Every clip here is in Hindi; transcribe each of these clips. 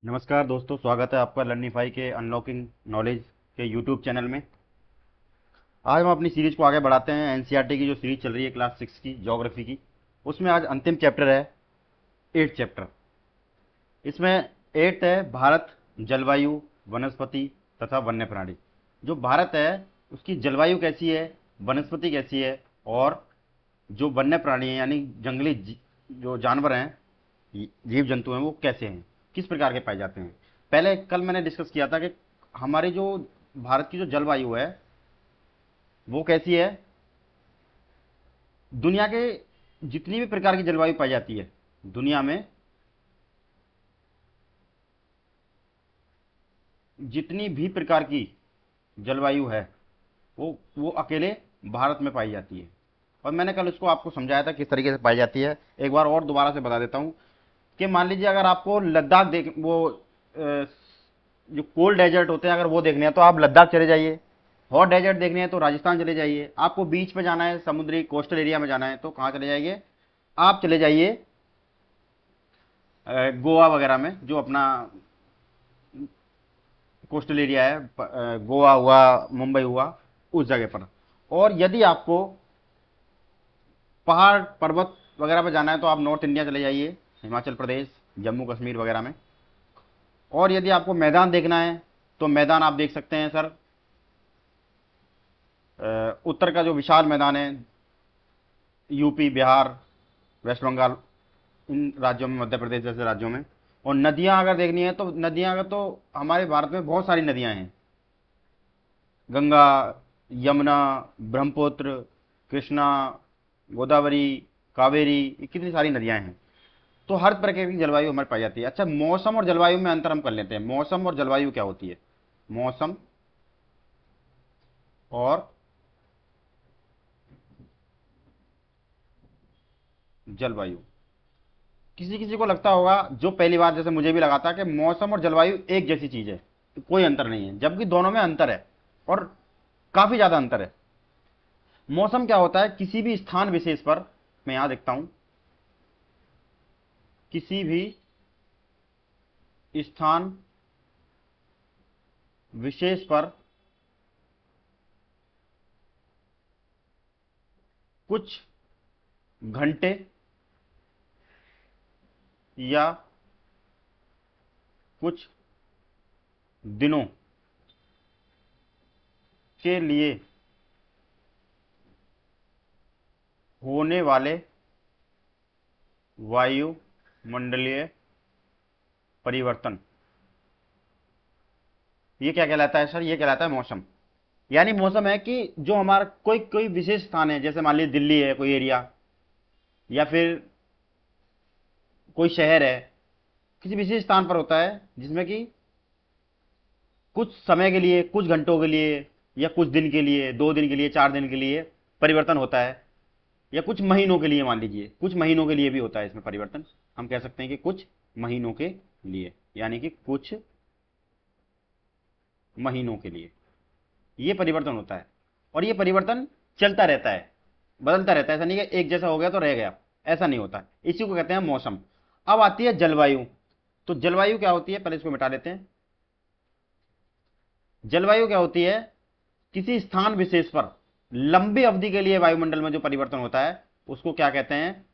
नमस्कार दोस्तों, स्वागत है आपका लर्निफाई के अनलॉकिंग नॉलेज के यूट्यूब चैनल में। आज हम अपनी सीरीज को आगे बढ़ाते हैं। एनसीईआरटी की जो सीरीज चल रही है क्लास 6 की ज्योग्राफी की, उसमें आज अंतिम चैप्टर है, 8th चैप्टर। इसमें 8th है भारत, जलवायु, वनस्पति तथा वन्य प्राणी। जो भारत है उसकी जलवायु कैसी है, वनस्पति कैसी है, और जो वन्य प्राणी है यानी जंगली जो जानवर हैं, जीव जंतु हैं, वो कैसे हैं, किस प्रकार के पाए जाते हैं। पहले कल मैंने डिस्कस किया था कि हमारी जो भारत की जो जलवायु है वो कैसी है। दुनिया के जितनी भी प्रकार की जलवायु पाई जाती है दुनिया में, जितनी भी प्रकार की जलवायु है वो अकेले भारत में पाई जाती है। और मैंने कल उसको आपको समझाया था किस तरीके से पाई जाती है। एक बार और दोबारा से बता देता हूँ कि मान लीजिए अगर आपको लद्दाख देख वो जो कोल्ड डेजर्ट होते हैं अगर वो देखने हैं तो आप लद्दाख चले जाइए। हॉट डेजर्ट देखने हैं तो राजस्थान चले जाइए। आपको बीच पे जाना है, समुद्री कोस्टल एरिया में जाना है तो कहाँ चले जाइए, आप चले जाइए गोवा वगैरह में, जो अपना कोस्टल एरिया है, गोवा हुआ, मुंबई हुआ, उस जगह पर। और यदि आपको पहाड़ पर्वत वगैरह पे जाना है तो आप नॉर्थ इंडिया चले जाइए, हिमाचल प्रदेश, जम्मू कश्मीर वगैरह में। और यदि आपको मैदान देखना है तो मैदान आप देख सकते हैं सर, उत्तर का जो विशाल मैदान है, यूपी, बिहार, वेस्ट बंगाल, इन राज्यों में, मध्य प्रदेश जैसे राज्यों में। और नदियां अगर देखनी है तो नदियां अगर तो हमारे भारत में बहुत सारी नदियां हैं, गंगा, यमुना, ब्रह्मपुत्र, कृष्णा, गोदावरी, कावेरी, ये कितनी सारी नदियां हैं। तो हर प्रकार की जलवायु हमारे पाई जाती है। अच्छा, मौसम और जलवायु में अंतर हम कर लेते हैं। मौसम और जलवायु क्या होती है? मौसम और जलवायु, किसी किसी को लगता होगा, जो पहली बार जैसे मुझे भी लगा था, कि मौसम और जलवायु एक जैसी चीज है, कोई अंतर नहीं है, जबकि दोनों में अंतर है और काफी ज्यादा अंतर है। मौसम क्या होता है? किसी भी स्थान विशेष पर, मैं यहां देखता हूं, किसी भी स्थान विशेष पर कुछ घंटे या कुछ दिनों के लिए होने वाले वायुमंडलीय परिवर्तन, ये क्या कहलाता है सर? ये कहलाता है मौसम। यानी मौसम है कि जो हमारा कोई कोई विशेष स्थान है, जैसे मान लीजिए दिल्ली है कोई एरिया, या फिर कोई शहर है, किसी विशेष स्थान पर होता है जिसमें कि कुछ समय के लिए, कुछ घंटों के लिए, या कुछ दिन के लिए, 2 दिन के लिए, 4 दिन के लिए परिवर्तन होता है, या कुछ महीनों के लिए, मान लीजिए कुछ महीनों के लिए भी होता है इसमें परिवर्तन। हम कह सकते हैं कि कुछ महीनों के लिए, यानी कि कुछ महीनों के लिए ये परिवर्तन होता है। और ये परिवर्तन चलता रहता है, बदलता रहता है। ऐसा नहीं कि एक जैसा हो गया तो रह गया, ऐसा नहीं होता। इसी को कहते हैं मौसम। अब आती है जलवायु। तो जलवायु क्या होती है, पहले इसको मिटा लेते हैं। जलवायु क्या होती है? किसी स्थान विशेष पर लंबी अवधि के लिए वायुमंडल में जो परिवर्तन होता है उसको क्या कहते हैं?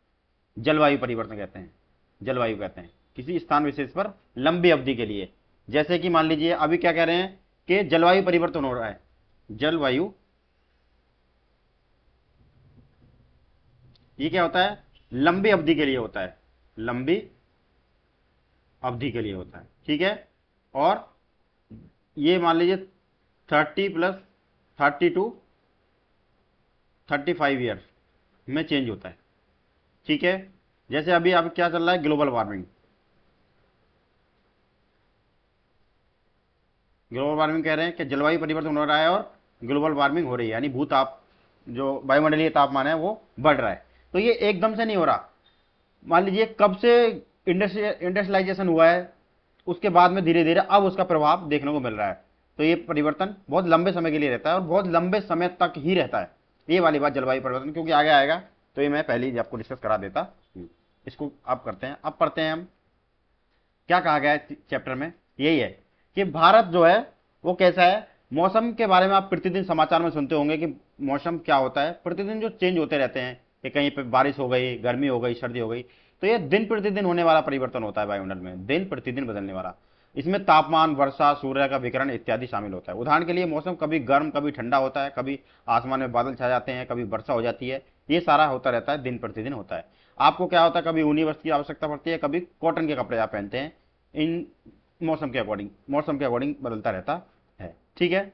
जलवायु परिवर्तन कहते हैं, जलवायु कहते हैं किसी स्थान विशेष पर लंबी अवधि के लिए। जैसे कि मान लीजिए अभी क्या कह रहे हैं कि जलवायु परिवर्तन हो रहा है। जलवायु, ये क्या होता है? लंबी अवधि के लिए होता है, लंबी अवधि के लिए होता है, ठीक है। और ये मान लीजिए 30 + 30 टू 35 ईयर में चेंज होता है, ठीक है। जैसे अभी अब क्या चल रहा है, ग्लोबल वार्मिंग। ग्लोबल वार्मिंग कह रहे हैं कि जलवायु परिवर्तन हो रहा है और ग्लोबल वार्मिंग हो रही है, यानी भूताप, जो वायुमंडलीय तापमान है वो बढ़ रहा है। तो ये एकदम से नहीं हो रहा। मान लीजिए कब से इंडस्ट्रियलाइजेशन हुआ है, उसके बाद में धीरे धीरे अब उसका प्रभाव देखने को मिल रहा है। तो ये परिवर्तन बहुत लंबे समय के लिए रहता है और बहुत लंबे समय तक ही रहता है। ये वाली बात जलवायु परिवर्तन, क्योंकि आगे आएगा तो ये मैं पहले ही आपको डिस्कस करा देता। इसको आप करते हैं, अब पढ़ते हैं हम क्या कहा गया है चैप्टर में, यही है कि भारत जो है वो कैसा है। मौसम के बारे में आप प्रतिदिन समाचार में सुनते होंगे कि मौसम क्या होता है, प्रतिदिन जो चेंज होते रहते हैं कि कहीं पे बारिश हो गई, गर्मी हो गई, सर्दी हो गई। तो ये दिन प्रतिदिन होने वाला परिवर्तन होता है वायुमंडल में, दिन प्रतिदिन बदलने वाला। इसमें तापमान, वर्षा, सूर्य का विकिरण इत्यादि शामिल होता है। उदाहरण के लिए मौसम कभी गर्म कभी ठंडा होता है, कभी आसमान में बादल छा जाते हैं, कभी वर्षा हो जाती है। ये सारा होता रहता है, दिन प्रतिदिन होता है। आपको क्या होता है, कभी ऊनी वस्त्र की आवश्यकता पड़ती है, कभी कॉटन के कपड़े आप पहनते हैं। इन मौसम के अकॉर्डिंग बदलता रहता है। ठीक है।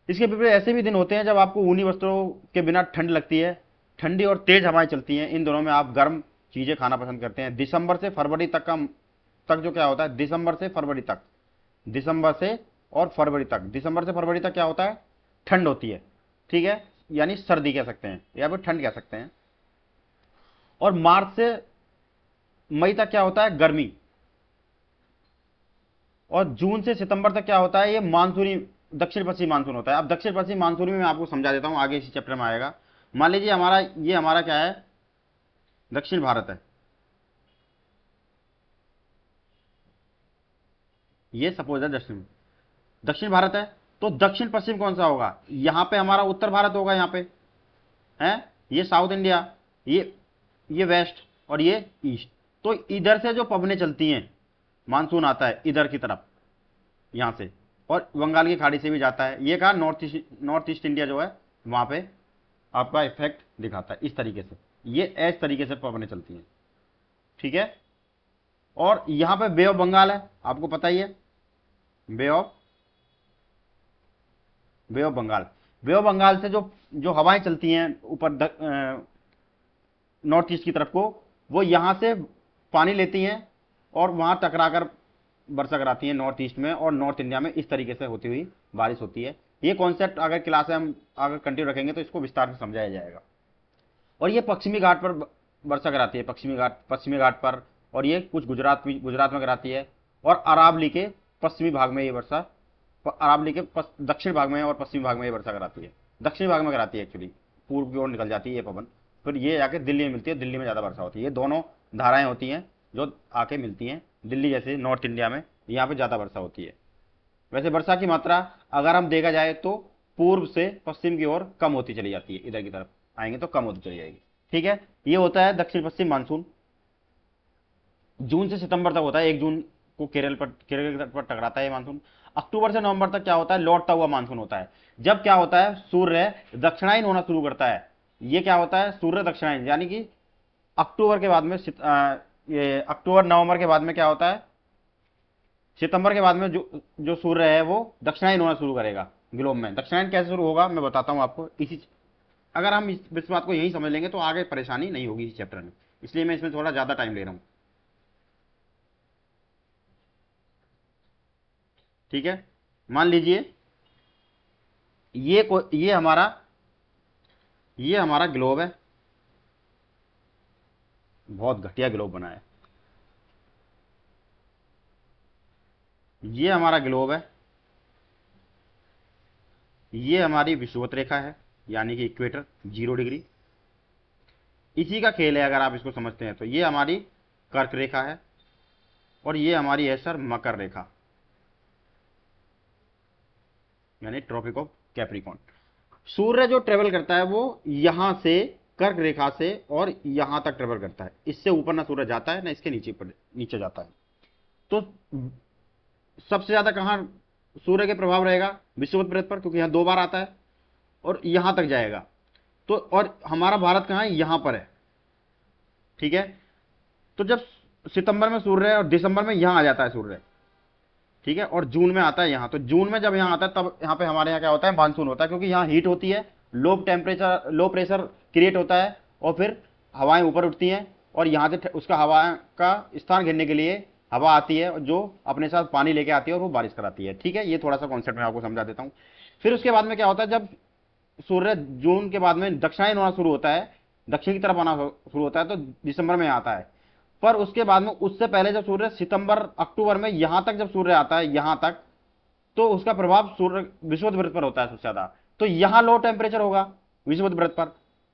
इसके विपरीत ऐसे भी दिन होते हैं जब आपको ऊनी वस्त्रों के बिना ठंड लगती है, ठंडी और तेज हवाएं चलती हैं। इन दोनों में आप गर्म चीजें खाना पसंद करते हैं। दिसंबर से फरवरी तक जो क्या होता है, दिसंबर से फरवरी तक क्या होता है, ठंड होती है। ठीक है, यानी सर्दी कह सकते हैं या फिर ठंड कह सकते हैं। और मार्च से मई तक क्या होता है, गर्मी। और जून से सितंबर तक क्या होता है, ये मानसूनी दक्षिण पश्चिम मानसून होता है। अब दक्षिण पश्चिम मानसून में मैं आपको समझा देता हूं, आगे इसी चैप्टर में आएगा। मान लीजिए हमारा क्या है, दक्षिण भारत है। ये सपोज है दक्षिण भारत है। तो दक्षिण पश्चिम कौन सा होगा, यहां पे हमारा उत्तर भारत होगा, यहां पे है ये साउथ इंडिया, ये वेस्ट और ये ईस्ट। तो इधर से जो पवनें चलती हैं, मानसून आता है इधर की तरफ, यहां से, और बंगाल की खाड़ी से भी जाता है। ये कहा नॉर्थ ईस्ट इंडिया जो है वहां पे आपका इफेक्ट दिखाता है। इस तरीके से ये इस तरीके से पवनें चलती हैं। ठीक है। और यहां पे बे ऑफ बंगाल है, आपको पता ही है, bay of Bengal. Bay of Bengal से जो जो हवाएं चलती हैं ऊपर नॉर्थ ईस्ट की तरफ को, वो यहां से पानी लेती हैं और वहां टकराकर वर्षा कराती है नॉर्थ ईस्ट में और नॉर्थ इंडिया में। इस तरीके से होती हुई बारिश होती है। ये कॉन्सेप्ट अगर क्लास में हम अगर कंटिन्यू रखेंगे तो इसको विस्तार से समझाया जाएगा। और ये पश्चिमी घाट पर वर्षा कराती है, पश्चिमी घाट पर। और ये कुछ गुजरात में कराती है। और अरावली के पश्चिमी भाग में ये वर्षा, अरावली के दक्षिण भाग में और पश्चिमी भाग में ये वर्षा कराती है। दक्षिणी भाग में कराती है एक्चुअली, पूर्व की ओर निकल जाती है ये पवन, फिर ये आके दिल्ली में मिलती है, दिल्ली में ज्यादा वर्षा होती है। ये दोनों धाराएं होती हैं जो आके मिलती हैं दिल्ली जैसे नॉर्थ इंडिया में, यहाँ पे ज्यादा वर्षा होती है। वैसे वर्षा की मात्रा अगर हम देखा जाए तो पूर्व से पश्चिम की ओर कम होती चली जाती है, इधर की तरफ आएंगे तो कम होती चली जाएगी। ठीक है। ये होता है दक्षिण पश्चिम मानसून, जून से सितंबर तक होता है। 1 जून को केरल पर टकराता है ये मानसून। अक्टूबर से नवंबर तक क्या होता है, लौटता हुआ मानसून होता है। जब क्या होता है, सूर्य दक्षिणायन होना शुरू करता है। ये क्या होता है, सूर्य दक्षिणायन, यानी कि अक्टूबर के बाद में ये अक्टूबर नवंबर के बाद में क्या होता है, सितंबर के बाद में जो सूर्य है वो दक्षिणायन होना शुरू करेगा। ग्लोब में दक्षिणायन कैसे शुरू होगा मैं बताता हूं आपको। अगर हम इस बात को यही समझ लेंगे तो आगे परेशानी नहीं होगी इस चैप्टर में, इसलिए मैं इसमें थोड़ा ज्यादा टाइम ले रहा हूं। ठीक है। मान लीजिए ये हमारा ग्लोब है, बहुत घटिया ग्लोब बना है। ये हमारा ग्लोब है, ये हमारी विषुवत रेखा है, यानी कि इक्वेटर 0 डिग्री। इसी का खेल है अगर आप इसको समझते हैं तो। ये हमारी कर्क रेखा है और ये हमारी है सर मकर रेखा, यानी ट्रॉपिक ऑफ कैप्रिकॉर्न। सूर्य जो ट्रेवल करता है वो यहां से कर्क रेखा से और यहां तक ट्रेवल करता है। इससे ऊपर ना सूर्य जाता है ना इसके नीचे जाता है। तो सबसे ज्यादा कहां सूर्य के प्रभाव रहेगा, विषुवत वृत्त पर, क्योंकि यहां 2 बार आता है और यहां तक जाएगा। तो और हमारा भारत कहां है, यहां पर है। ठीक है। तो जब सितंबर में सूर्य है और दिसंबर में यहां आ जाता है सूर्य, ठीक है, और जून में आता है यहां, तो जून में जब यहां आता है तब यहां पे हमारे यहां क्या होता है, मानसून होता है। क्योंकि यहां हीट होती है, लो प्रेशर क्रिएट होता है और फिर हवाएं ऊपर उठती हैं और यहां से उसका हवा का स्थान घेरने के लिए हवा आती है जो अपने साथ पानी लेके आती है और वो बारिश कराती है। ठीक है। ये थोड़ा सा कॉन्सेप्ट मैं आपको समझा देता हूं। फिर उसके बाद में क्या होता है, जब सूर्य जून के बाद में दक्षिणायन होना शुरू होता है, दक्षिण की तरफ आना शुरू होता है, तो दिसंबर में आता है। पर उसके बाद में उससे पहले जब सूर्य सितंबर अक्टूबर में यहां तक जब सूर्य आता है यहां तक, तो उसका प्रभाव सूर्य विषुवत वृत्त पर होता है सबसे ज्यादा। तो यहां लो टेम्परेचर होगा विषुवत वृत्त पर,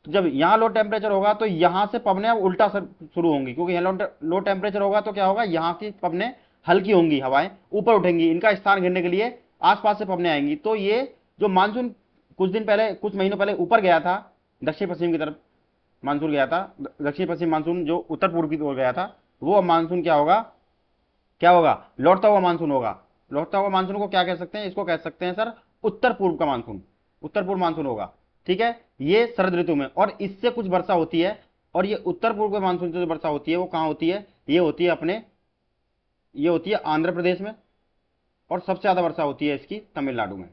तो जब यहाँ लो टेम्परेचर होगा तो यहाँ से पवनें अब उल्टा शुरू होंगी, क्योंकि यहाँ लो टेम्परेचर होगा तो क्या होगा, यहाँ की पवनें हल्की होंगी, हवाएं ऊपर उठेंगी, इनका स्थान घेरने के लिए आसपास से पवनें आएंगी। तो ये जो मानसून कुछ दिन पहले, कुछ महीनों पहले ऊपर गया था दक्षिण पश्चिम की तरफ, मानसून गया था दक्षिण पश्चिम, मानसून जो उत्तर पूर्व की ओर गया था, वो अब मानसून क्या होगा, क्या होगा, लौटता हुआ मानसून होगा। लौटता हुआ मानसून को क्या कह सकते हैं, इसको कह सकते हैं सर उत्तर पूर्व का मानसून, उत्तर पूर्व मानसून होगा। ठीक है, ये शरद ऋतु में, और इससे कुछ वर्षा होती है, और ये उत्तर पूर्व के मानसून से जो वर्षा होती है वो कहां होती है, ये होती है अपने, ये होती है आंध्र प्रदेश में, और सबसे ज्यादा वर्षा होती है इसकी तमिलनाडु में।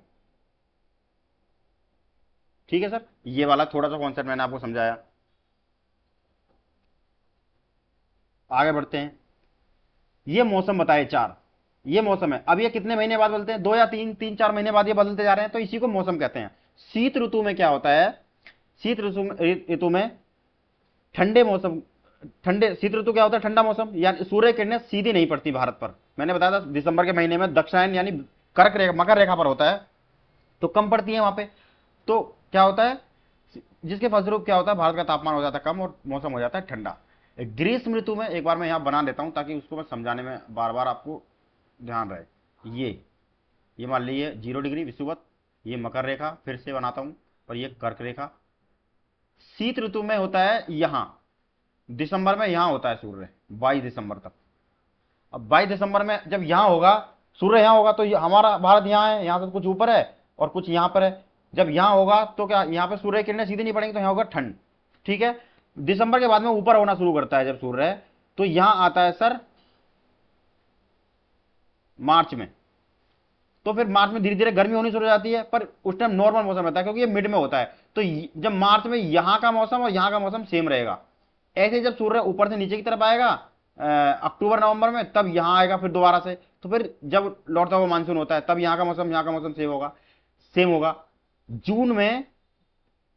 ठीक है सर, ये वाला थोड़ा सा कॉन्सेप्ट मैंने आपको समझाया। आगे बढ़ते हैं। ये मौसम बताए चार, ये मौसम है। अब ये कितने महीने बाद बदलते हैं, 2 या 3-4 महीने बाद ये बदलते जा रहे हैं, तो इसी को मौसम कहते हैं। शीत ऋतु में क्या होता है, शीत ऋतु में ठंडे मौसम, ठंडे, शीत ऋतु क्या होता है, ठंडा मौसम, यानी सूर्य किरणें सीधी नहीं पड़ती भारत पर। मैंने बताया था दिसंबर के महीने में दक्षिणायन यानी कर्क रेखा, मकर रेखा पर होता है, तो कम पड़ती है वहां पे। तो क्या होता है, जिसके फलस्वरूप क्या होता है, भारत का तापमान हो जाता है कम और मौसम हो जाता है ठंडा। ग्रीष्म ऋतु में, एक बार मैं यहां बना देता हूं ताकि उसको मैं समझाने में बार बार आपको ध्यान रहे। ये मान लीजिए 0 डिग्री विषुवत, ये मकर रेखा, फिर से बनाता हूं, और ये कर्क रेखा। शीत ऋतु में होता है यहां, दिसंबर में यहां होता है सूर्य 22 दिसंबर तक। अब 22 दिसंबर में जब यहां होगा, सूर्य यहां होगा, तो हमारा भारत यहां है, यहां से कुछ ऊपर है और कुछ यहां पर है। जब यहां होगा तो क्या, यहां पे सूर्य किरणें सीधी नहीं पड़ेंगी, तो यहां होगा ठंड। ठीक है, दिसंबर के बाद में ऊपर होना शुरू करता है जब सूर्य, तो यहां आता है सर मार्च में। तो फिर मार्च में धीरे धीरे गर्मी होनी शुरू हो जाती है, पर उस टाइम नॉर्मल मौसम रहता है क्योंकि ये मिड में होता है। तो जब मार्च में यहां का मौसम और यहां का मौसम सेम रहेगा। ऐसे जब सूर्य ऊपर से नीचे की तरफ आएगा अक्टूबर नवंबर में, तब यहां आएगा फिर दोबारा से। तो फिर जब लौटता हुआ मानसून होता है, तब यहाँ का मौसम सेम होगा। जून में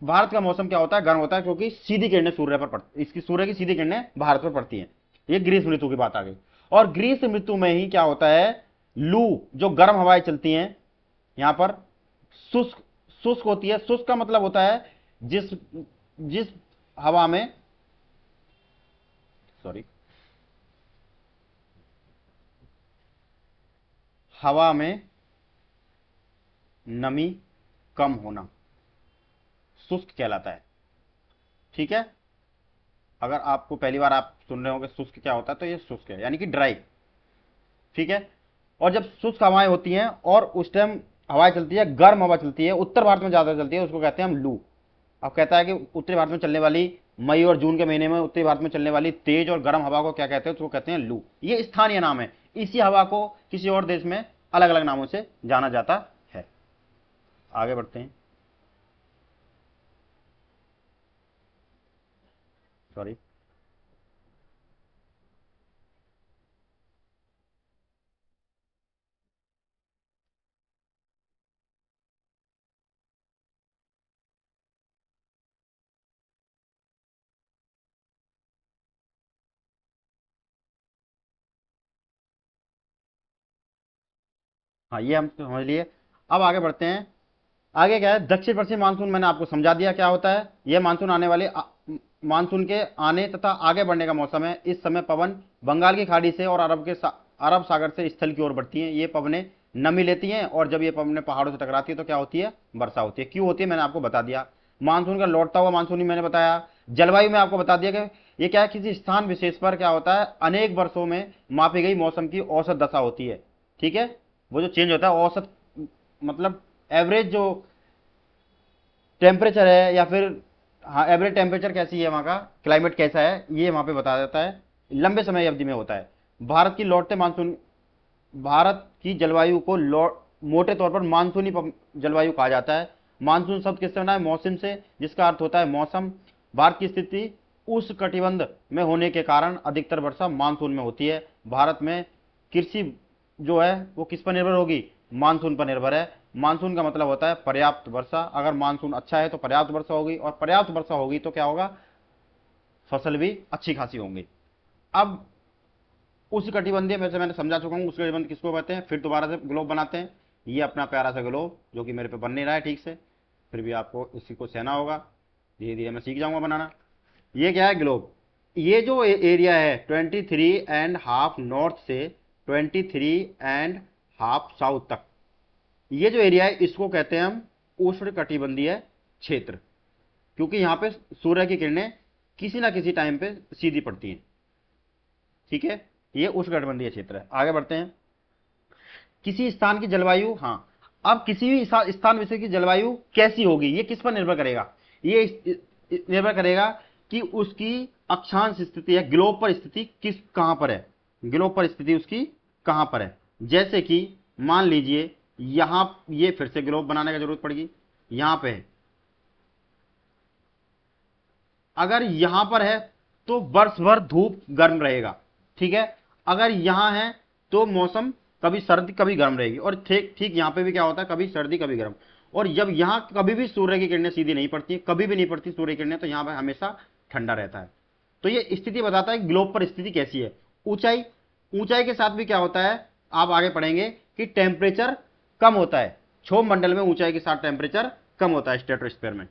भारत का मौसम क्या होता है, गर्म होता है, क्योंकि सीधी किरणें सूर्य पर पड़ती, इसकी सूर्य की सीधी किरणें भारत पर पड़ती हैं। ये ग्रीष्म ऋतु की बात आ गई। और ग्रीष्म ऋतु में ही क्या होता है, लू, जो गर्म हवाएं चलती हैं यहां पर, शुष्क, शुष्क होती है। शुष्क का मतलब होता है जिस जिस हवा में, सॉरी, हवा में नमी कम होना शुष्क कहलाता है। ठीक है, अगर आपको पहली बार आप सुन रहे हो कि शुष्क क्या होता है, तो ये शुष्क है यानी कि ड्राई। ठीक है, और जब शुष्क हवाएं होती हैं और उस टाइम हवाएं चलती है, गर्म हवा चलती है, उत्तर भारत में ज्यादा चलती है, उसको कहते हैं हम लू। अब कहता है कि उत्तरी भारत में चलने वाली मई और जून के महीने में उत्तरी भारत में चलने वाली तेज और गर्म हवा को क्या कहते हैं, उसको कहते हैं लू। ये स्थानीय नाम है, इसी हवा को किसी और देश में अलग अलग नामों से जाना जाता है। आगे बढ़ते हैं, सॉरी। हाँ, ये हम समझ लिए। अब आगे बढ़ते हैं। आगे क्या है, दक्षिण पश्चिम मानसून मैंने आपको समझा दिया क्या होता है। यह मानसून आने वाले मानसून के आने तथा आगे बढ़ने का मौसम है। इस समय पवन बंगाल की खाड़ी से और अरब सागर से स्थल की ओर बढ़ती हैं। ये पवनें नमी लेती हैं, और जब ये पवनें पहाड़ों से टकराती है तो क्या होती है, वर्षा होती है। क्यों होती है, मैंने आपको बता दिया। मानसून का लौटता हुआ मानसून ही मैंने बताया। जलवायु में आपको बता दिया कि ये क्या है, किसी स्थान विशेष पर क्या होता है, अनेक वर्षों में मापी गई मौसम की औसत दशा होती है। ठीक है, वो जो चेंज होता है औसत, मतलब एवरेज जो टेम्परेचर है, या फिर हाँ एवरेज टेम्परेचर कैसी है, वहाँ का क्लाइमेट कैसा है, ये वहाँ पे बता देता है। लंबे समय अवधि में होता है। भारत की लौटते मानसून, भारत की जलवायु को मोटे तौर पर मानसूनी जलवायु कहा जाता है। मानसून शब्द किससे बना है, मौसम से, जिसका अर्थ होता है मौसम। भारत की स्थिति उस कटिबंध में होने के कारण अधिकतर वर्षा मानसून में होती है। भारत में कृषि जो है वो किस पर निर्भर होगी, मानसून पर निर्भर है। मानसून का मतलब होता है पर्याप्त वर्षा। अगर मानसून अच्छा है तो पर्याप्त वर्षा होगी, और पर्याप्त वर्षा होगी तो क्या होगा, फसल भी अच्छी खासी होंगी। अब उस कटिबंधीय में से मैंने समझा चुका हूं, उस कटिबंध किसको कहते हैं। फिर दोबारा से ग्लोब बनाते हैं। ये अपना प्यारा सा ग्लोब जो कि मेरे पे बन नहीं रहा है ठीक से, फिर भी आपको इसी को सहना होगा। धीरे धीरे मैं सीख जाऊंगा बनाना। ये क्या है, ग्लोब। ये जो एरिया है 23.5 नॉर्थ से 23.5 साउथ तक, ये जो एरिया है इसको कहते हैं हम उष्णकटिबंधीय क्षेत्र, क्योंकि यहां पे सूर्य की किरणें किसी ना किसी टाइम पे सीधी पड़ती हैं। ठीक है, ये उष्णकटिबंधीय क्षेत्र है। आगे बढ़ते हैं। किसी स्थान की जलवायु, हाँ, अब किसी भी स्थान विशेष की जलवायु कैसी होगी ये किस पर निर्भर करेगा, ये निर्भर करेगा कि उसकी अक्षांश स्थिति है, ग्लोब पर स्थिति किस कहां पर है, ग्लोब पर स्थिति उसकी कहां पर है। जैसे कि मान लीजिए यहां, ये फिर से ग्लोब बनाने की जरूरत पड़ेगी, यहां पे है, अगर यहां पर है तो वर्ष भर धूप गर्म रहेगा। ठीक है, अगर यहां है तो मौसम कभी सर्दी कभी गर्म रहेगी, और ठीक ठीक यहां पे भी क्या होता है, कभी सर्दी कभी गर्म। और जब यहां कभी भी सूर्य की किरणें सीधी नहीं पड़ती, कभी भी नहीं पड़ती सूर्य की किरणें, तो यहां पर हमेशा ठंडा रहता है। तो ये स्थिति बताता है ग्लोब पर स्थिति कैसी है। ऊंचाई, ऊंचाई के साथ भी क्या होता है, आप आगे पढ़ेंगे कि टेम्परेचर कम होता है, क्षोभ मंडल में ऊंचाई के साथ टेम्परेचर कम होता है स्ट्रेटोस्फीयर में।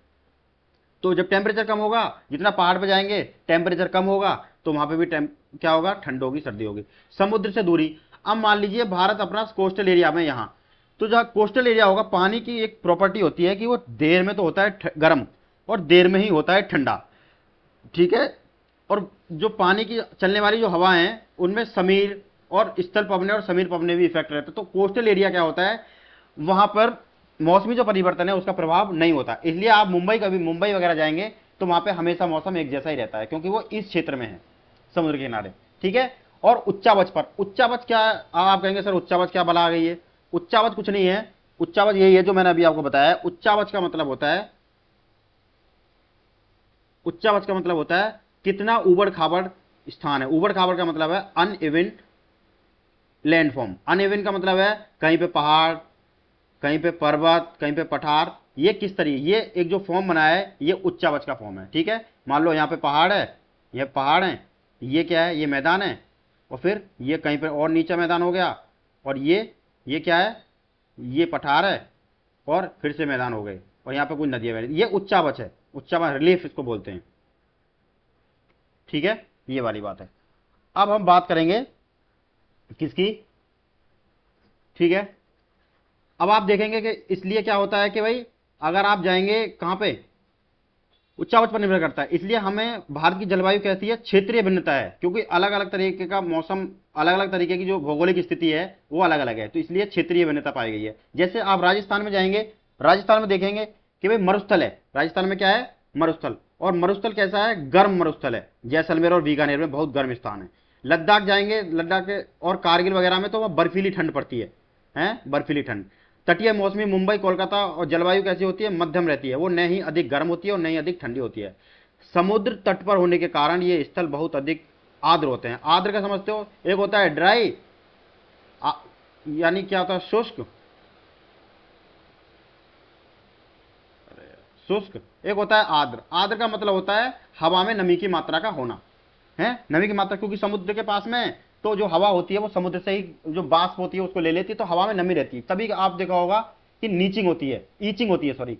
तो जब टेम्परेचर कम होगा, जितना पहाड़ पे जाएंगे टेम्परेचर कम होगा, तो वहां पे भी क्या होगा, ठंड होगी, सर्दी होगी। समुद्र से दूरी, अब मान लीजिए भारत अपना कोस्टल एरिया में यहां, तो जहां कोस्टल एरिया होगा, पानी की एक प्रॉपर्टी होती है कि वो देर में तो होता है गर्म और देर में ही होता है ठंडा। ठीक है, और जो पानी की चलने वाली जो हवा है उनमें समीर और स्थल पवने और समीर पवने भी इफेक्ट रहते हैं। तो कोस्टल एरिया क्या होता है, वहां पर मौसमी जो परिवर्तन है उसका प्रभाव नहीं होता। इसलिए आप मुंबई, कभी मुंबई वगैरह जाएंगे तो वहां पे हमेशा मौसम एक जैसा ही रहता है, क्योंकि वो इस क्षेत्र में है, समुद्र के किनारे। ठीक है, और उच्चावच पर, उच्चावच क्या, आप कहेंगे सर उच्चावच क्या बला आ गई है, उच्चावच कुछ नहीं है, उच्चावच यही है जो मैंने अभी आपको बताया। उच्चावच का मतलब होता है, उच्चावच का मतलब होता है कितना उबड़ खाबड़ स्थान है। उबड़ खाबड़ का मतलब है अनइवन लैंडफॉर्म। अनइवन का मतलब है कहीं पे पहाड़, कहीं पे पर्वत, कहीं पे पठार। ये किस तरीके, ये एक जो फॉर्म बनाया है ये उच्चावच का फॉर्म है। ठीक है, मान लो यहाँ पे पहाड़ है, ये पहाड़ है, ये क्या है, ये मैदान है, और फिर ये कहीं पे और नीचा मैदान हो गया, और ये क्या है, ये पठार है, और फिर से मैदान हो गए, और यहाँ पे कुछ नदियां बह रही, ये उच्चावच है, उच्चावच रिलीफ इसको बोलते हैं। ठीक है, ये वाली बात है। अब हम बात करेंगे किसकी, ठीक है, अब आप देखेंगे कि इसलिए क्या होता है कि भाई अगर आप जाएंगे कहां पे, उच्चावच पर निर्भर करता है। इसलिए हमें भारत की जलवायु कहती है क्षेत्रीय भिन्नता है, क्योंकि अलग अलग तरीके का मौसम, अलग अलग तरीके की जो भौगोलिक स्थिति है वो अलग अलग है, तो इसलिए क्षेत्रीय भिन्नता पाई गई है। जैसे आप राजस्थान में जाएंगे, राजस्थान में देखेंगे कि भाई मरुस्थल है, राजस्थान में क्या है, मरुस्थल, और मरुस्थल कैसा है, गर्म मरुस्थल है। जैसलमेर और बीकानेर में बहुत गर्म स्थान है। लद्दाख जाएंगे, लद्दाख और कारगिल वगैरह में तो वह बर्फीली ठंड पड़ती है, बर्फीली ठंड। तटीय मौसमी मुंबई कोलकाता और जलवायु कैसी होती है, मध्यम रहती है, वो न ही अधिक गर्म होती है और न ही अधिक ठंडी होती है। समुद्र तट पर होने के कारण ये स्थल बहुत अधिक आर्द्र होते हैं। आर्द्र का समझते हो, एक होता है ड्राई, यानी क्या होता है, शुष्क, शुष्क, एक होता है आर्द्र। आर्द्र का मतलब होता है हवा में नमी की मात्रा का होना है, नमी की मात्रा, क्योंकि समुद्र के पास में तो जो हवा होती है वो समुद्र से ही जो बाष्प होती है उसको ले लेती है, तो हवा में नमी रहती है। तभी आप देखा होगा कि नीचिंग होती है, ईचिंग होती है, सॉरी,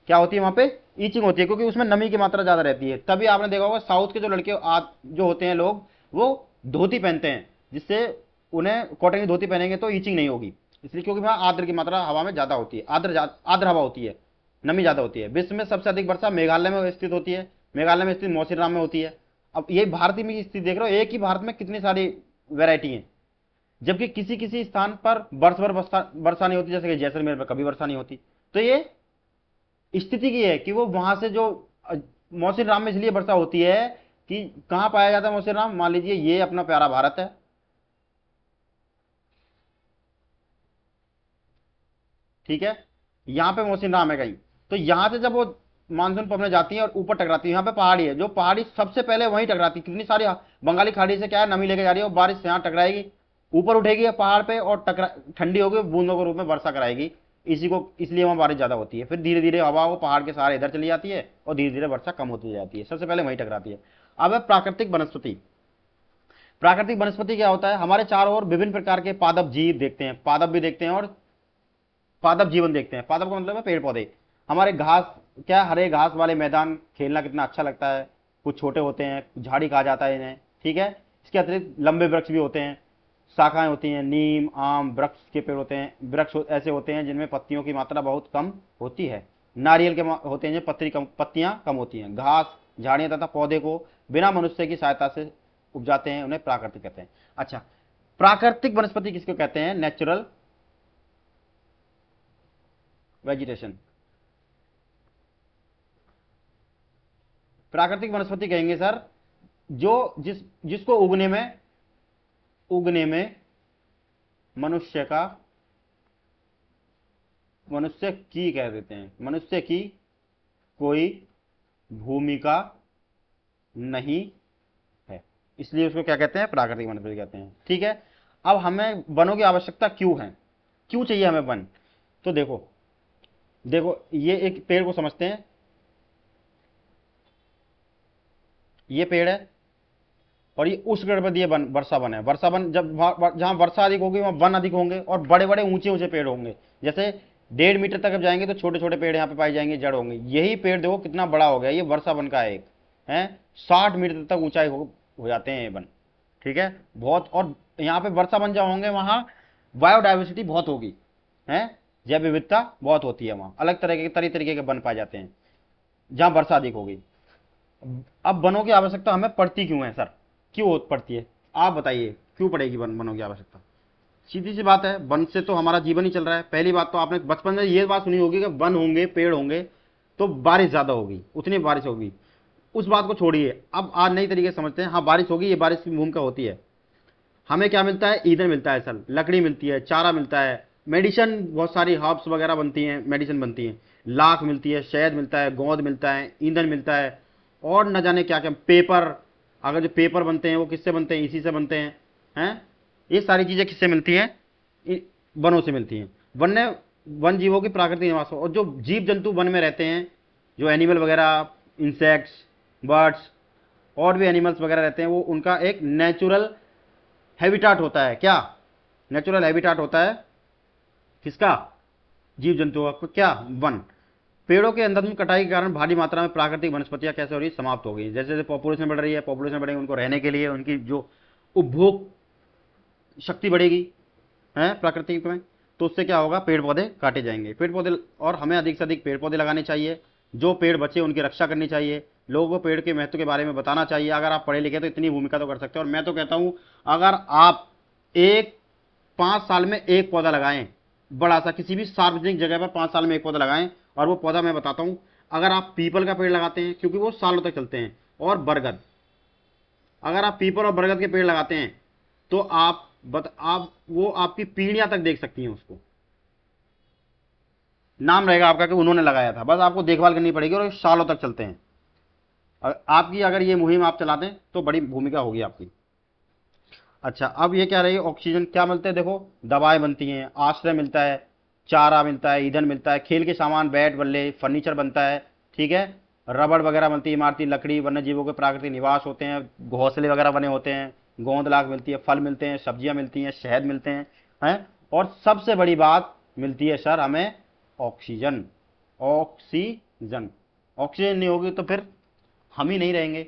क्या होती है वहां पे, ईचिंग होती है, क्योंकि उसमें नमी की मात्रा ज्यादा रहती है। तभी आपने देखा होगा साउथ के जो लड़के जो होते हैं लोग, वो धोती पहनते हैं, जिससे उन्हें कॉटन की धोती पहनेंगे तो ईचिंग नहीं होगी, इसलिए क्योंकि वहां आर्द्र की मात्रा हवा में ज्यादा होती है, आर्द्र हवा होती है, नमी ज्यादा होती है। विश्व में सबसे अधिक वर्षा मेघालय में स्थित होती है, मेघालय में स्थित मौसिनराम में होती है। अब ये भारत में स्थिति देख रहे हो, एक ही भारत में कितनी सारी वैरायटी है, जबकि किसी किसी स्थान पर वर्ष भर वर्षा नहीं होती, जैसे कि जैसलमेर में कभी वर्षा नहीं होती। तो ये स्थिति की है कि वो वहां से जो मौसिन राम में इसलिए वर्षा होती है कि कहां पाया जाता है मौसिन राम, मान लीजिए ये अपना प्यारा भारत है, ठीक है, यहां पे मौसिन राम है कहीं, तो यहां से जब वो मानसून पवनें जाती हैं और ऊपर टकराती है, यहाँ पे पहाड़ी है, जो पहाड़ी सबसे पहले वहीं टकराती है। कितनी सारी बंगाली खाड़ी से क्या है, नमी लेके जा रही है, और बारिश यहाँ टकराएगी, ऊपर उठेगी पहाड़ पे, और टकरा ठंडी होगी, बूंदों के रूप में वर्षा कराएगी, इसी को, इसलिए वहां बारिश ज्यादा होती है। फिर धीरे धीरे हवा वो पहाड़ के सहारे इधर चली जाती है, और धीरे धीरे वर्षा कम होती जाती है, सबसे पहले वहीं टकराती है। अब है प्राकृतिक वनस्पति। प्राकृतिक वनस्पति क्या होता है, हमारे चारों ओर विभिन्न प्रकार के पादप जीव देखते हैं, पादप भी देखते हैं और पादप जीवन देखते हैं। पादप का मतलब है पेड़ पौधे, हमारे घास क्या हरे घास वाले मैदान खेलना कितना अच्छा लगता है। कुछ छोटे होते हैं, झाड़ी कहा जाता है इन्हें, ठीक है। इसके अतिरिक्त लंबे वृक्ष भी होते हैं, शाखाएं होती हैं, नीम आम वृक्ष के पेड़ होते हैं। ऐसे होते हैं जिनमें पत्तियों की मात्रा बहुत कम होती है। नारियल के होते हैं जिनमें पत्तियां कम होती हैं। घास, झाड़ियां तथा पौधे को बिना मनुष्य की सहायता से उपजाते हैं, उन्हें प्राकृतिक कहते हैं। अच्छा, प्राकृतिक वनस्पति किसको कहते हैं? Natural vegetation. प्राकृतिक वनस्पति कहेंगे सर जो जिसको उगने में मनुष्य का मनुष्य की कह देते हैं, मनुष्य की कोई भूमिका नहीं है, इसलिए उसको क्या कहते हैं? प्राकृतिक वनस्पति कहते हैं, ठीक है। अब हमें वनों की आवश्यकता क्यों है, क्यों चाहिए हमें वन? तो देखो देखो ये एक पेड़ को समझते हैं, ये पेड़ है और ये उष्णकटिबंधीय वन, वर्षा वन है। वर्षा वन जहां वर्षा अधिक होगी वहां वन अधिक होंगे और बड़े बड़े ऊंचे ऊंचे पेड़ होंगे। जैसे 1.5 मीटर तक अब जाएंगे तो छोटे छोटे पेड़ यहाँ पे पाए जाएंगे, जड़ होंगे। यही पेड़ देखो कितना बड़ा हो गया, ये वर्षा वन का एक है। 60 मीटर तक ऊंचाई हो जाते हैं ये वन, ठीक है, बहुत। और यहाँ पे वर्षा वन जहाँ होंगे वहां बायोडाइवर्सिटी बहुत होगी, है, जैव विविधता बहुत होती है वहां। अलग तरह के तरीके के वन पाए जाते हैं जहां वर्षा अधिक होगी। अब वनों की आवश्यकता हमें पड़ती क्यों है सर, क्यों पड़ती है? आप बताइए क्यों पड़ेगी वनों की आवश्यकता? सीधी सी बात है, वन से तो हमारा जीवन ही चल रहा है। पहली बात तो आपने बचपन में ये बात सुनी होगी कि वन होंगे, पेड़ होंगे तो बारिश ज्यादा होगी, उतनी बारिश होगी। उस बात को छोड़िए, अब आज नई तरीके से समझते हैं। हाँ, बारिश होगी, ये बारिश की भूमिका होती है। हमें क्या मिलता है? ईंधन मिलता है सर, लकड़ी मिलती है, चारा मिलता है, मेडिसिन, बहुत सारी हर्ब्स वगैरह बनती हैं, मेडिसिन बनती है, लाख मिलती है, शहद मिलता है, गोंद मिलता है, ईंधन मिलता है, और न जाने क्या क्या, पेपर। अगर जो पेपर बनते हैं वो किससे बनते हैं? इसी से बनते हैं। ये सारी चीजें किससे मिलती हैं? वनों से मिलती हैं। वन जीवों की प्राकृतिक निवास हो, और जो जीव जंतु वन में रहते हैं, जो एनिमल वगैरह, इंसेक्ट्स, बर्ड्स और भी एनिमल्स वगैरह रहते हैं, वो उनका एक नेचुरल हैबिटाट होता है। क्या नेचुरल हैबिटाट होता है? किसका? जीव जंतुओं का। क्या? वन। पेड़ों के अंधाधुंध कटाई के कारण भारी मात्रा में प्राकृतिक वनस्पतियां कैसे हो रही? समाप्त हो गई। जैसे जैसे पॉपुलेशन बढ़ रही है, पॉपुलेशन बढ़ेगी, उनको रहने के लिए उनकी जो उपभोग शक्ति बढ़ेगी है प्राकृतिक में, तो उससे क्या होगा? पेड़ पौधे काटे जाएंगे। पेड़ पौधे, और हमें अधिक से अधिक पेड़ पौधे लगाने चाहिए। जो पेड़ बचे उनकी रक्षा करनी चाहिए। लोगों को पेड़ के महत्व के बारे में बताना चाहिए। अगर आप पढ़े लिखे तो इतनी भूमिका तो कर सकते हैं। और मैं तो कहता हूं, अगर आप 5 साल में एक पौधा लगाएं, बड़ा सा किसी भी सार्वजनिक जगह पर 5 साल में एक पौधा लगाएं। और वो पौधा मैं बताता हूं, अगर आप पीपल का पेड़ लगाते हैं, क्योंकि वो सालों तक चलते हैं, और बरगद, अगर आप पीपल और बरगद के पेड़ लगाते हैं तो वो आपकी पीढ़ियां तक देख सकती हैं उसको। नाम रहेगा आपका कि उन्होंने लगाया था। बस आपको देखभाल करनी पड़ेगी और सालों तक चलते हैं। आपकी अगर ये मुहिम आप चलाते हैं तो बड़ी भूमिका होगी आपकी। अच्छा, अब ये क्या रही? ऑक्सीजन क्या मिलते हैं? देखो, दवाएं बनती हैं, आश्रय मिलता है, चारा मिलता है, ईंधन मिलता है, खेल के सामान, बैट बल्ले, फर्नीचर बनता है, ठीक है, रबड़ वगैरह बनती है, इमारती लकड़ी, वन्य जीवों के प्राकृतिक निवास होते हैं, घोंसले वगैरह बने होते हैं, गोंद लाख मिलती है, फल मिलते हैं, सब्जियां मिलती हैं, शहद मिलते हैं, और सबसे बड़ी बात मिलती है सर हमें ऑक्सीजन। ऑक्सीजन ऑक्सीजन नहीं होगी तो फिर हम ही नहीं रहेंगे,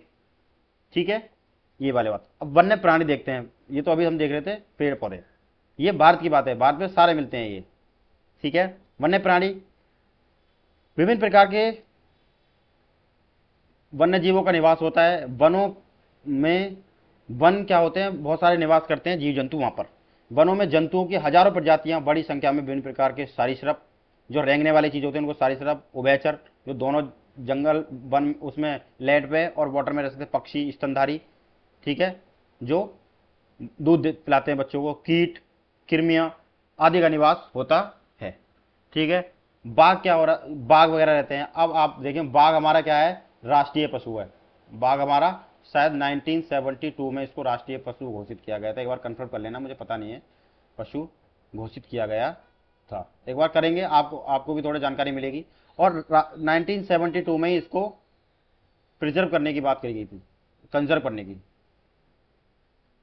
ठीक है। ये वाले बात। अब वन्य प्राणी देखते हैं। ये तो अभी हम देख रहे थे पेड़ पौधे, ये भारत की बात है, भारत में सारे मिलते हैं ये, ठीक है। वन्य प्राणी विभिन्न प्रकार के वन्य जीवों का निवास होता है। वनों में वन क्या होते हैं? बहुत सारे निवास करते हैं जीव जंतु वहां पर। वनों में जंतुओं की हजारों प्रजातियां, बड़ी संख्या में विभिन्न प्रकार के सरीसृप, जो रेंगने वाली चीज होते हैं उनको सरीसृप, उभयचर, जो दोनों जंगल वन उसमें लैंड पे और वाटर में रह सकते, पक्षी, स्तनधारी, ठीक है, जो दूध पिलाते हैं बच्चों को, कीट, कृमियां आदि का निवास होता है, ठीक है। बाघ क्या हो रहा? बाघ वगैरह रहते हैं। अब आप देखें, बाघ हमारा क्या है? राष्ट्रीय पशु है। बाघ हमारा शायद 1972 में इसको राष्ट्रीय पशु घोषित किया गया था। एक बार कंफर्म कर लेना, मुझे पता नहीं है। पशु घोषित किया गया था, एक बार करेंगे, आपको भी थोड़ी जानकारी मिलेगी। और 1972 में ही इसको प्रिजर्व करने की बात कही गई थी, कंजर्व करने की,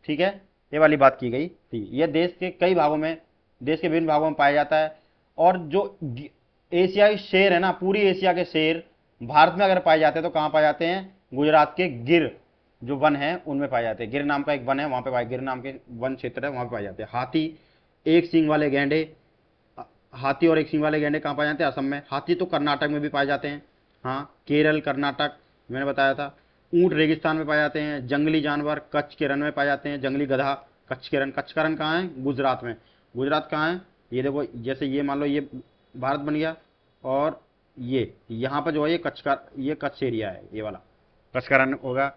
ठीक है, ये वाली बात की गई थी। यह देश के कई भागों में, देश के विभिन्न भागों में पाया जाता है। और जो एशियाई शेर है ना, पूरी एशिया के शेर भारत में अगर पाए जाते हैं तो कहाँ पाए जाते हैं? गुजरात के गिर जो वन है उनमें पाए जाते हैं। गिर नाम का एक वन है, वहां पे पाए, गिर नाम के वन क्षेत्र है, वहां पे पाए जाते हैं। हाथी, एक सींग वाले गैंडे, हाथी और एक सींग वाले गैंडे कहाँ पाए जाते हैं? असम में। हाथी तो कर्नाटक में भी पाए जाते हैं, हाँ, केरल, कर्नाटक, मैंने बताया था। ऊंट रेगिस्तान में पाए जाते हैं। जंगली जानवर कच्छ के रण में पाए जाते हैं। जंगली गधा कच्छ के रण, कच्छ का रण कहाँ है? गुजरात में। गुजरात कहाँ है? ये देखो, जैसे ये मान लो ये भारत बन गया, और ये यहाँ पर जो है ये कच्छ का, ये कच्छ एरिया है, ये वाला कच्छ का रण होगा।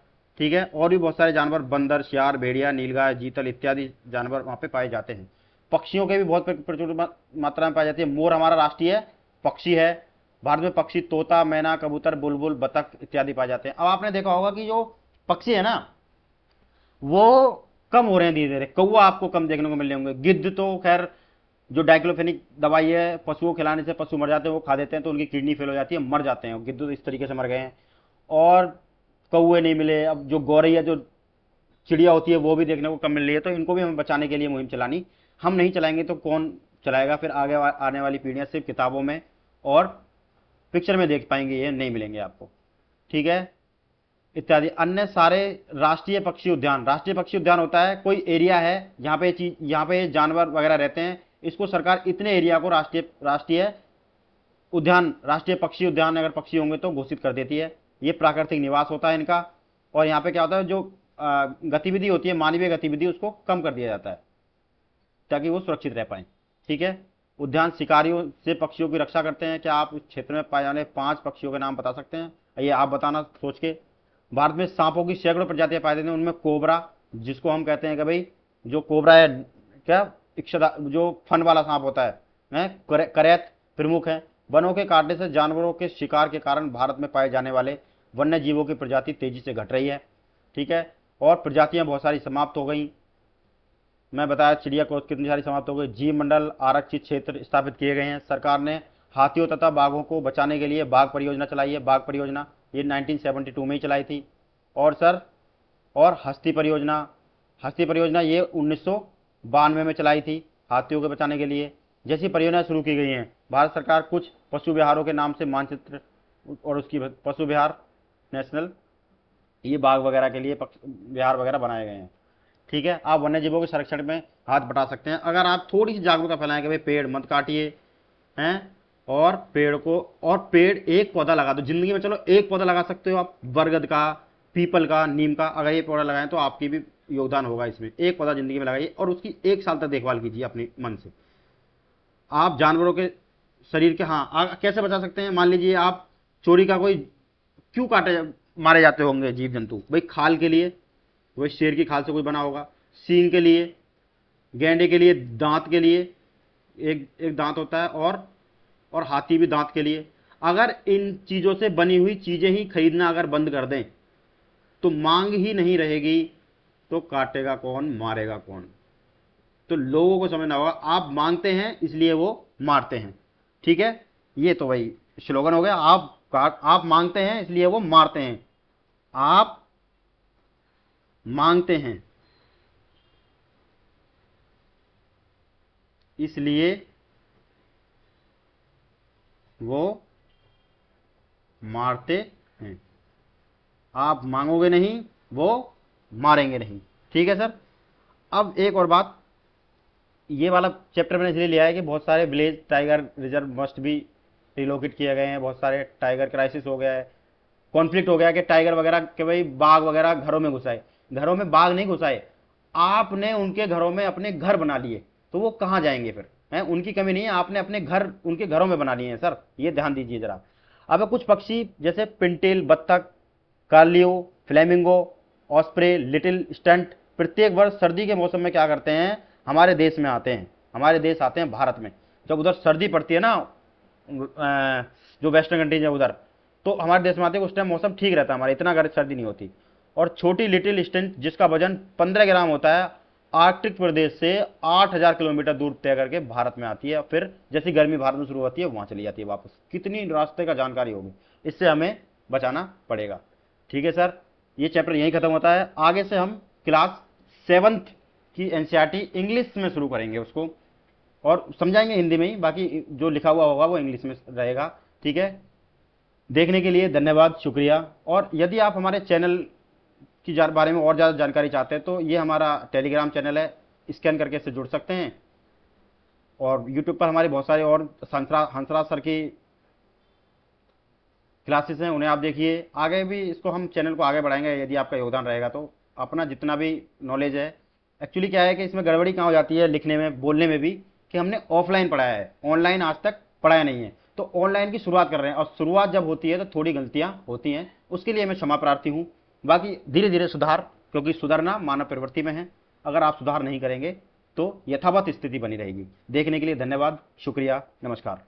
ठीक है, और भी बहुत सारे जानवर, बंदर, सियार, भेड़िया, नीलगाय, जीतल इत्यादि जानवर वहाँ पे पाए जाते हैं। पक्षियों के भी बहुत प्रचुर मात्रा में पाई जाती है। मोर हमारा राष्ट्रीय पक्षी है। भारत में पक्षी तोता, मैना, कबूतर, बुलबुल, बतख इत्यादि पाए जाते हैं। अब आपने देखा होगा कि जो पक्षी है ना वो कम हो रहे हैं धीरे धीरे। कौवा आपको कम देखने को मिल रहे होंगे। गिद्ध तो खैर जो डाइक्लोफेनिक दवाई है पशुओं को खिलाने से पशु मर जाते हैं, वो खा देते हैं तो उनकी किडनी फेल हो जाती है, मर जाते हैं। गिद्ध तो इस तरीके से मर गए हैं। और कौवे नहीं मिले। अब जो गौरैया जो चिड़िया होती है वो भी देखने को कम मिल रही है। तो इनको भी हमें बचाने के लिए मुहिम चलानी, हम नहीं चलाएंगे तो कौन चलाएगा? फिर आगे आने वाली पीढ़ियां सिर्फ किताबों में और पिक्चर में देख पाएंगे, ये नहीं मिलेंगे आपको। ठीक है, इत्यादि अन्य सारे। राष्ट्रीय पक्षी उद्यान, राष्ट्रीय पक्षी उद्यान होता है कोई एरिया है जहाँ पे चीज, यहाँ पे जानवर वगैरह रहते हैं, इसको सरकार इतने एरिया को राष्ट्रीय राष्ट्रीय उद्यान, राष्ट्रीय पक्षी उद्यान अगर पक्षी होंगे तो घोषित कर देती है। ये प्राकृतिक निवास होता है इनका। और यहाँ पे क्या होता है, जो गतिविधि होती है, मानवीय गतिविधि, उसको कम कर दिया जाता है ताकि वो सुरक्षित रह पाए। ठीक है, उद्यान शिकारियों से पक्षियों की रक्षा करते हैं। क्या आप इस क्षेत्र में पाए जाने 5 पक्षियों के नाम बता सकते हैं? ये आप बताना सोच के। भारत में सांपों की सैकड़ों प्रजातियां पाई जाती हैं, उनमें कोबरा, जिसको हम कहते हैं कि भाई जो कोबरा है, क्या इक्षदा, जो फन वाला सांप होता है, करैत प्रमुख है। वनों के काटने से जानवरों के शिकार के कारण भारत में पाए जाने वाले वन्य जीवों की प्रजाति तेजी से घट रही है। ठीक है, और प्रजातियां बहुत सारी समाप्त हो गई। मैं बताया चिड़िया को कितनी सारी समाप्त हो गई। जीव मंडल आरक्षित क्षेत्र स्थापित किए गए हैं। सरकार ने हाथियों तथा बाघों को बचाने के लिए बाघ परियोजना चलाई है। बाघ परियोजना ये 1972 में ही चलाई थी। और सर, और हस्ती परियोजना, हस्ती परियोजना ये 1992 में चलाई थी हाथियों के बचाने के लिए। जैसी परियोजना शुरू की गई हैं। भारत सरकार कुछ पशु विहारों के नाम से मानचित्र और उसकी पशु विहार नेशनल, ये बाघ वगैरह के लिए विहार वगैरह बनाए गए हैं। ठीक है, आप वन्य जीवों के संरक्षण में हाथ बटा सकते हैं अगर आप थोड़ी सी जागरूकता फैलाएं कि भाई पेड़ मत काटिए हैं, और पेड़ को, और पेड़ एक पौधा लगा दो जिंदगी में। चलो एक पौधा लगा सकते हो आप, बरगद का, पीपल का, नीम का, अगर ये पौधा लगाएं तो आपकी भी योगदान होगा इसमें। एक पौधा जिंदगी में लगाइए और उसकी 1 साल तक देखभाल कीजिए अपने मन से। आप जानवरों के शरीर के, हाँ, कैसे बचा सकते हैं? मान लीजिए आप चोरी का कोई, क्यों काटे मारे जाते होंगे जीव जंतु? भाई खाल के लिए, वही शेर की खाल से कोई बना होगा। सींग के लिए, गैंडे के लिए, दांत के लिए, एक एक दांत होता है, और हाथी भी दांत के लिए। अगर इन चीजों से बनी हुई चीजें ही खरीदना अगर बंद कर दें तो मांग ही नहीं रहेगी, तो काटेगा कौन, मारेगा कौन? तो लोगों को समझना होगा, आप मांगते हैं इसलिए वो मारते हैं। ठीक है, ये तो भाई स्लोगन हो गया। आप मांगते हैं इसलिए वो मारते हैं। आप मांगते हैं इसलिए वो मारते हैं। आप मांगोगे नहीं, वो मारेंगे नहीं। ठीक है सर। अब एक और बात, ये वाला चैप्टर मैंने इसलिए लिया है कि बहुत सारे विलेज टाइगर रिजर्व मस्ट भी रिलोकेट किए गए हैं। बहुत सारे टाइगर क्राइसिस हो गया है, कॉन्फ्लिक्ट हो गया कि टाइगर वगैरह के, भाई बाघ वगैरह घरों में घुसाए। घरों में बाघ नहीं घुसाए, आपने उनके घरों में अपने घर बना लिए, तो वो कहाँ जाएंगे फिर? हैं, उनकी कमी नहीं है, आपने अपने घर उनके घरों में बना लिए हैं सर, ये ध्यान दीजिए जरा। अब कुछ पक्षी जैसे पिंटेल, बत्तख, कार्लियो, फ्लेमिंगो, ऑस्प्रे, लिटिल स्टंट प्रत्येक वर्ष सर्दी के मौसम में क्या करते हैं, हमारे देश में आते हैं, हमारे देश आते हैं भारत में। जब उधर सर्दी पड़ती है ना, जो वेस्टर्न कंट्रीज है उधर, तो हमारे देश में आते हैं। उस टाइम मौसम ठीक रहता है हमारा, इतना गर्म सर्दी नहीं होती। और छोटी लिटिल स्टंट जिसका वजन 15 ग्राम होता है, आर्कटिक प्रदेश से 8000 किलोमीटर दूर तय करके भारत में आती है। फिर जैसी गर्मी भारत में शुरू होती है वहां चली जाती है वापस। कितनी रास्ते का जानकारी होगी, इससे हमें बचाना पड़ेगा। ठीक है सर, ये चैप्टर यहीं खत्म होता है। आगे से हम क्लास 7th की एनसीईआरटी इंग्लिश में शुरू करेंगे उसको, और समझाएंगे हिंदी में ही, बाकी जो लिखा हुआ होगा वो इंग्लिश में रहेगा। ठीक है। देखने के लिए धन्यवाद, शुक्रिया। और यदि आप हमारे चैनल की बारे में और ज़्यादा जानकारी चाहते हैं तो ये हमारा टेलीग्राम चैनल है, स्कैन करके इससे जुड़ सकते हैं। और यूट्यूब पर हमारे बहुत सारे और हंसराज सर की क्लासेस हैं, उन्हें आप देखिए। आगे भी इसको हम चैनल को आगे बढ़ाएंगे यदि आपका योगदान रहेगा तो। अपना जितना भी नॉलेज है, एक्चुअली क्या है कि इसमें गड़बड़ी कहाँ हो जाती है लिखने में, बोलने में भी, कि हमने ऑफलाइन पढ़ाया है, ऑनलाइन आज तक पढ़ाया नहीं है। तो ऑनलाइन की शुरुआत कर रहे हैं, और शुरुआत जब होती है तो थोड़ी गलतियां होती हैं, उसके लिए मैं क्षमा प्रार्थी हूँ। बाकी धीरे धीरे सुधार, क्योंकि सुधरना मानव प्रवृत्ति में है। अगर आप सुधार नहीं करेंगे तो यथावत स्थिति बनी रहेगी। देखने के लिए धन्यवाद, शुक्रिया, नमस्कार।